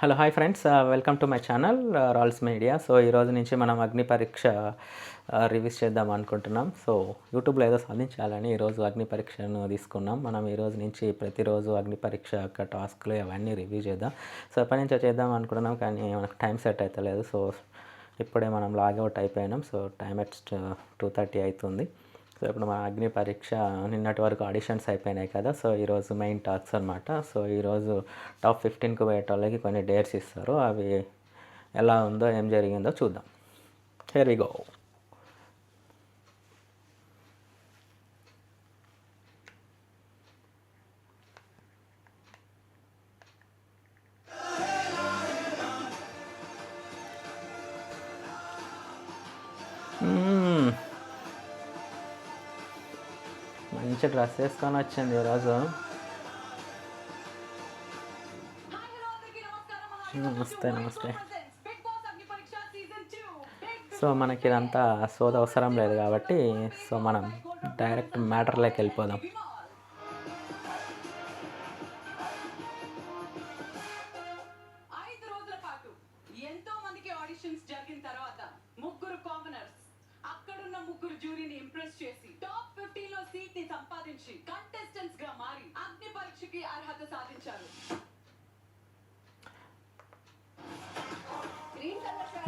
Hello hi friends, welcome to my channel Rolls media. So ఈరోజు నుంచి మనం అగ్ని పరీక్ష రివ్యూస్ చేద్దాం అనుకుంటున్నాం. సో యూట్యూబ్లో ఏదో సాధించాలని ఈరోజు అగ్ని పరీక్షను తీసుకున్నాం. మనం ఈరోజు నుంచి ప్రతిరోజు అగ్ని పరీక్ష యొక్క టాస్క్లు అవన్నీ రివ్యూ చేద్దాం. సో ఎప్పటి నుంచో చేద్దాం అనుకుంటున్నాం, కానీ మనకు టైం సెట్ అవుతలేదు. సో ఇప్పుడే మనం లాగౌట్ అయిపోయినాం. సో టైం ఎట్ 2:30 అవుతుంది. సో ఇప్పుడు మన అగ్ని పరీక్ష నిన్నటి వరకు ఆడిషన్స్ అయిపోయినాయి కదా. సో ఈరోజు మెయిన్ టాస్క్స్ అనమాట. సో ఈరోజు టాప్ 15కి పోయేటోళ్ళకి కొన్ని డేట్స్ ఇస్తారు. అవి ఎలా ఉందో ఏం జరిగిందో చూద్దాం. Here we go. మంచి డ్రెస్ వేసుకొని వచ్చింది ఈరోజు. నమస్తే నమస్తే. సో మనకి ఇదంతా సోద అవసరం లేదు కాబట్టి సో మనం డైరెక్ట్ మ్యాటర్లోకి వెళ్ళిపోదాం. ఎంతో మందికి ఆడిషన్స్ జరిగిన తర్వాత ముగ్గురు కామనర్స్ అక్కడున్న ముగ్గురు జ్యూరీని ఇంప్రెస్ చేసి టాప్ 15 లో సీట్ ని సంపాదించి కంటెస్టెంట్స్ గా మారి అగ్ని పరీక్షకి అర్హత సాధించారు.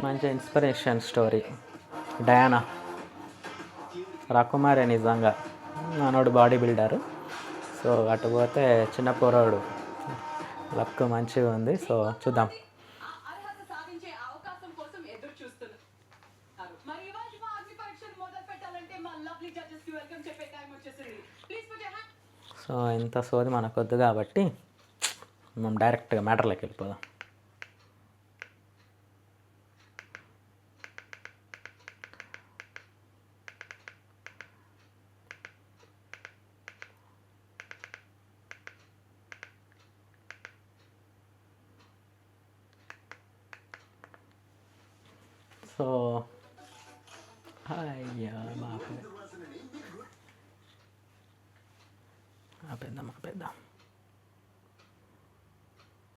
మంచి ఇన్స్పిరేషన్ స్టోరీ. డయానా రాకుమారే నిజంగా నానోడు బాడీ బిల్డరు. సో అటు పోతే చిన్న పోరాడు లక్ మంచిగా ఉంది. సో చూద్దాం. అర్హత సాధించే అవకాశం కోసం ఎదురు చూస్తున్నారు. మరి ఇవాళ మా అగ్ని పరీక్షను మొదలు పెట్టాలంటే మా లవ్లీ జడ్జెస్ కి వెల్కమ్ చెప్పే టైం వచ్చేసింది. Please put your hand. So ఇంత సోది మనకొద్దు కాబట్టి మనం డైరెక్ట్గా మ్యాటర్లోకి వెళ్ళిపోదాం. సో అయ్యా ఆపేద్దాం.